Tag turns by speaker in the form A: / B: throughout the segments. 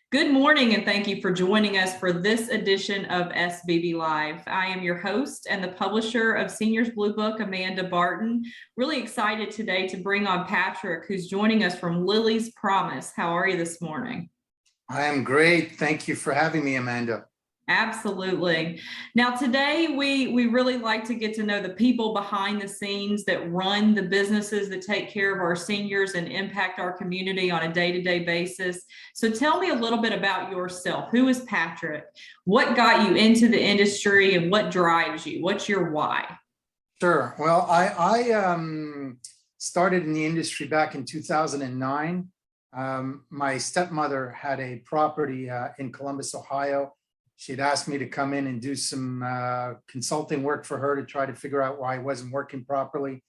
A: Good morning, and thank you for joining us for this edition of SBB Live. I am your host and the publisher of Seniors Blue Book, Amanda Barton. Really excited today to bring on Patrick, who's joining us from Lily's Promise. How are you this morning?
B: I am great. Thank you for having me, Amanda.
A: Absolutely. Now, today we really like to get to know the people behind the scenes that run the businesses that take care of our seniors and impact our community on a day-to-day basis. So tell me a little bit about yourself. Who is Patrick? What got you into the industry and what drives you? What's your why?
B: Sure. Well, I started in the industry back in 2009. My stepmother had a property in Columbus, Ohio. She'd asked me to come in and do some consulting work for her to try to figure out why it wasn't working properly.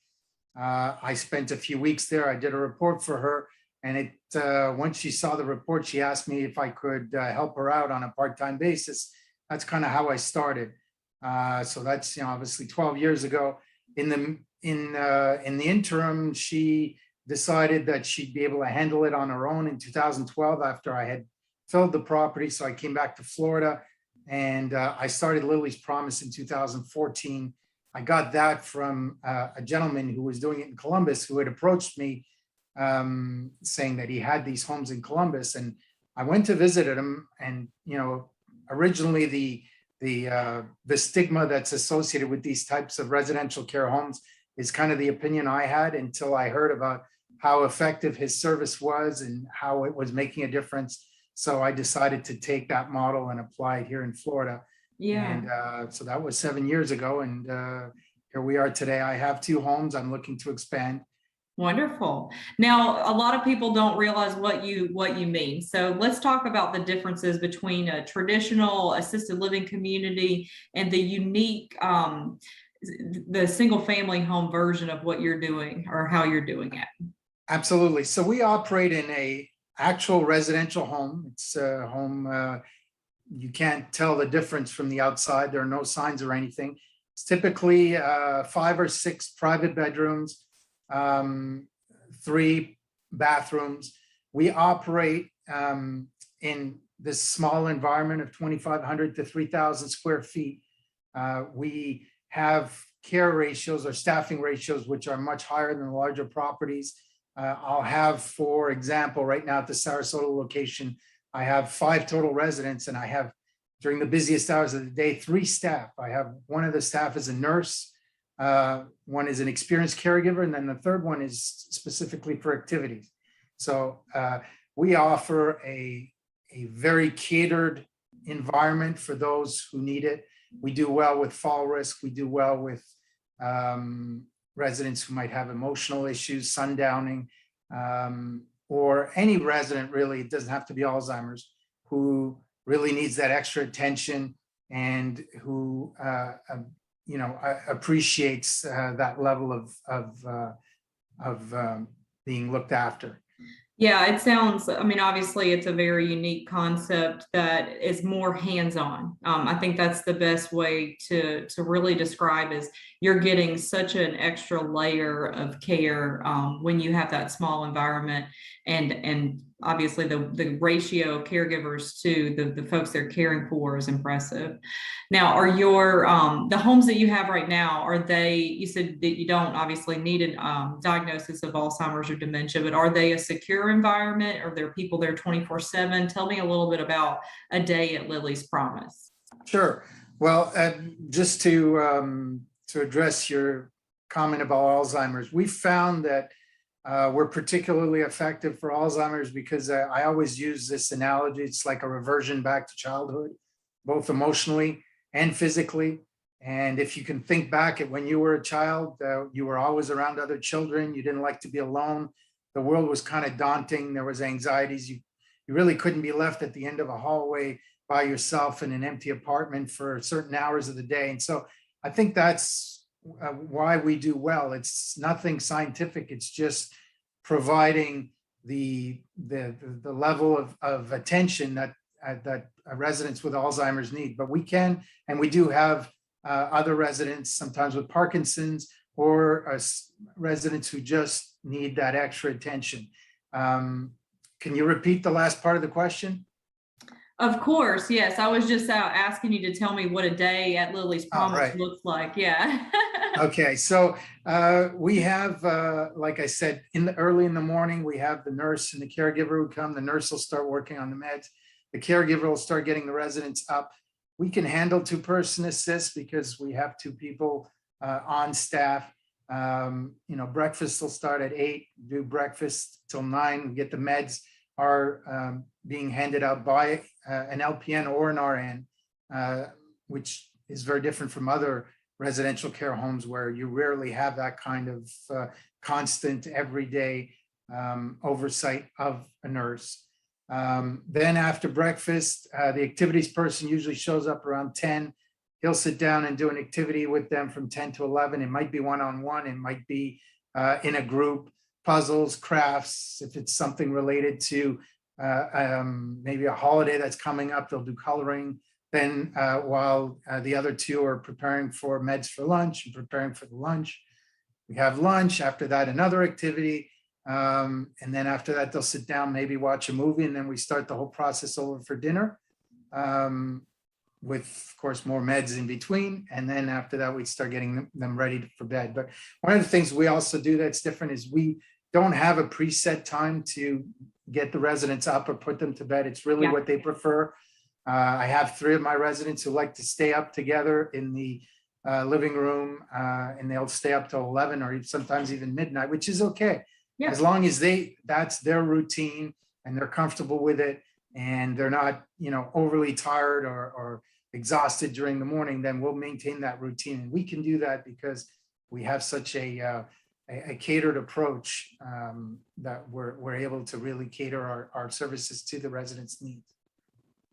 B: I spent a few weeks there. I did a report for her, and once she saw the report, she asked me if I could help her out on a part-time basis. That's kind of how I started. So that's obviously 12 years ago. In the interim, she decided that she'd be able to handle it on her own in 2012 after I had filled the property. So I came back to Florida. And I started Lily's Promise in 2014. I got that from a gentleman who was doing it in Columbus, who had approached me saying that he had these homes in Columbus. And I went to visit him. And originally the stigma that's associated with these types of residential care homes is kind of the opinion I had until I heard about how effective his service was and how it was making a difference. So I decided to take that model and apply it here in Florida.
A: Yeah.
B: And so that was 7 years ago. And here we are today. I have 2 homes. I'm looking to expand.
A: Wonderful. Now, a lot of people don't realize what you mean. So let's talk about the differences between a traditional assisted living community and the unique, the single family home version of what you're doing or how you're doing it.
B: Absolutely. So we operate in a actual residential home. It's a home, you can't tell the difference from the outside. There are no signs or anything. It's typically 5 or 6 private bedrooms, 3 bathrooms. We operate in this small environment of 2,500 to 3,000 square feet. We have care ratios or staffing ratios, which are much higher than the larger properties. I'll have, for example, right now at the Sarasota location, I have 5 total residents, and I have, during the busiest hours of the day, 3 staff. I have one of the staff is a nurse, one is an experienced caregiver, and then the third one is specifically for activities. So we offer a very catered environment for those who need it. We do well with fall risk. We do well with residents who might have emotional issues, sundowning, or any resident really, it doesn't have to be Alzheimer's, who really needs that extra attention and who appreciates that level of being looked after.
A: Yeah, it sounds, I mean, obviously it's a very unique concept that is more hands-on. I think that's the best way to really describe is you're getting such an extra layer of care when you have that small environment, and obviously the ratio of caregivers to the folks they're caring for is impressive. Now, are your the homes that you have right now, are they, you said that you don't obviously need a diagnosis of Alzheimer's or dementia, but are they a secure environment? Are there people there 24/7? Tell me a little bit about a day at Lily's Promise.
B: Sure. Well, just to address your comment about Alzheimer's, we found that we're particularly effective for Alzheimer's because I always use this analogy. It's like a reversion back to childhood, both emotionally and physically. And if you can think back at when you were a child, you were always around other children. You didn't like to be alone. The world was kind of daunting. There was anxieties. You really couldn't be left at the end of a hallway by yourself in an empty apartment for certain hours of the day. And so I think that's why we do well. It's nothing scientific. It's just providing the level of attention that residents with Alzheimer's need. But we can, and we do have other residents, sometimes with Parkinson's, or residents who just need that extra attention. Can you repeat the last part of the question?
A: Of course, yes. I was just out asking you to tell me what a day at Lily's
B: Oh,
A: Promise
B: right.
A: looks like. Yeah.
B: Okay, so we have, like I said, early in the morning, we have the nurse and the caregiver who come. The nurse will start working on the meds. The caregiver will start getting the residents up. We can handle two-person assist because we have two people on staff. Breakfast will start at 8, do breakfast till 9, get the meds are being handed out by an LPN or an RN, which is very different from other residential care homes where you rarely have that kind of constant everyday oversight of a nurse. Then after breakfast, the activities person usually shows up around 10. He'll sit down and do an activity with them from 10 to 11. It might be one-on-one, it might be in a group, puzzles, crafts. If it's something related to maybe a holiday that's coming up, they'll do coloring. Then while the other two are preparing for meds for lunch and preparing for the lunch, we have lunch. After that, another activity. And then after that, they'll sit down, maybe watch a movie, and then we start the whole process over for dinner. With, of course, more meds in between. And then after that, we start getting them ready for bed. But one of the things we also do that's different is we don't have a preset time to get the residents up or put them to bed. It's really what they prefer. I have 3 of my residents who like to stay up together in the living room, and they'll stay up till 11 or sometimes even midnight, which is okay.
A: Yeah.
B: As long as that's their routine and they're comfortable with it and they're not, overly tired or exhausted during the morning, then we'll maintain that routine. And we can do that because we have such a catered approach that we're able to really cater our services to the residents' needs.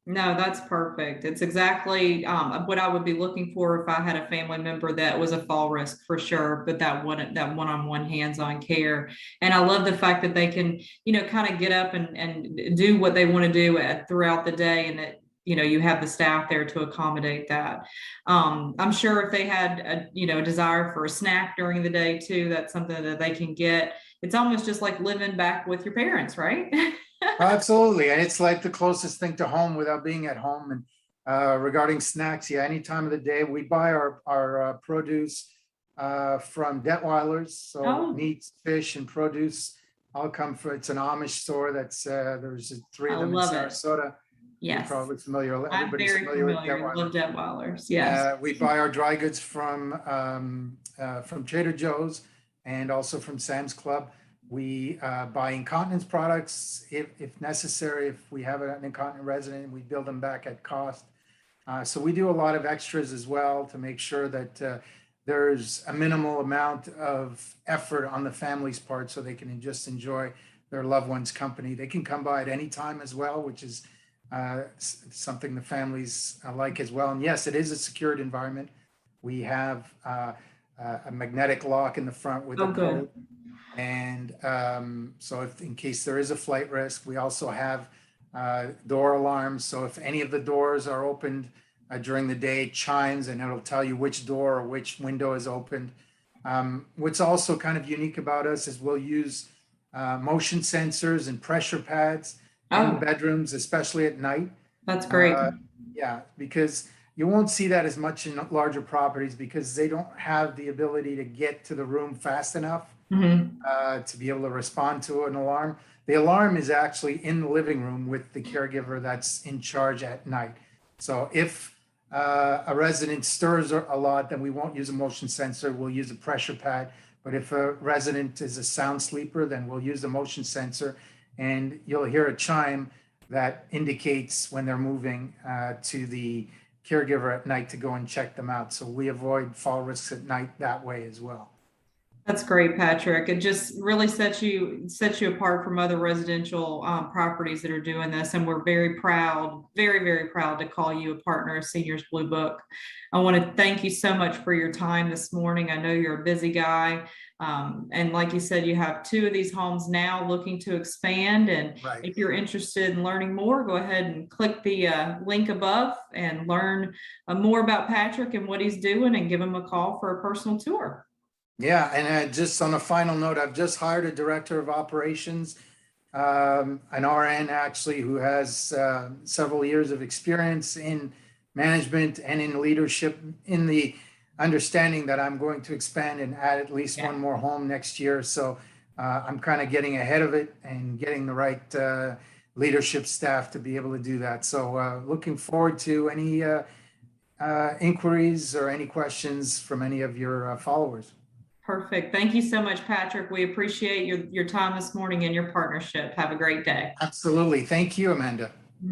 A: No, that's perfect. It's exactly what I would be looking for if I had a family member that was a fall risk for sure, but that one-on-one hands-on care. And I love the fact that they can, kind of get up and do what they want to do throughout the day, and that, you have the staff there to accommodate that. I'm sure if they had a desire for a snack during the day too, that's something that they can get. It's almost just like living back with your parents, right?
B: Absolutely. And it's like the closest thing to home without being at home. And regarding snacks, any time of the day, we buy our produce from Detweilers. So meats, fish, and produce all come from, it's an Amish store that's, there's 3 of them in Sarasota.
A: Yes.
B: You're probably familiar.
A: I'm very familiar with Detweilers. Yes.
B: We buy our dry goods from Trader Joe's and also from Sam's Club. We buy incontinence products if necessary. If we have an incontinent resident, we build them back at cost. So we do a lot of extras as well to make sure that there's a minimal amount of effort on the family's part so they can just enjoy their loved one's company. They can come by at any time as well, which is something the families like as well. And yes, it is a secured environment. We have a magnetic lock in the front with a code. And so if in case there is a flight risk, we also have door alarms. So if any of the doors are opened during the day, it chimes and it'll tell you which door or which window is opened. What's also kind of unique about us is we'll use motion sensors and pressure pads in bedrooms, especially at night.
A: That's great.
B: Yeah, because you won't see that as much in larger properties because they don't have the ability to get to the room fast enough. To be able to respond to an alarm. The alarm is actually in the living room with the caregiver that's in charge at night. So if a resident stirs a lot, then we won't use a motion sensor, we'll use a pressure pad. But if a resident is a sound sleeper, then we'll use the motion sensor and you'll hear a chime that indicates when they're moving to the caregiver at night to go and check them out. So we avoid fall risks at night that way as well.
A: That's great, Patrick. It just really sets you apart from other residential properties that are doing this. And we're very proud, very, very proud to call you a partner of Seniors Blue Book. I want to thank you so much for your time this morning. I know you're a busy guy. And like you said, you have 2 of these homes now looking to expand. And if you're interested in learning more, go ahead and click the link above and learn more about Patrick and what he's doing and give him a call for a personal tour.
B: Yeah, and just on a final note, I've just hired a director of operations an RN actually who has several years of experience in management and in leadership, in the understanding that I'm going to expand and add at least one more home next year. So I'm kind of getting ahead of it and getting the right leadership staff to be able to do that. So looking forward to any inquiries or any questions from any of your followers.
A: Perfect. Thank you so much, Patrick. We appreciate your time this morning and your partnership. Have a great day.
B: Absolutely. Thank you, Amanda.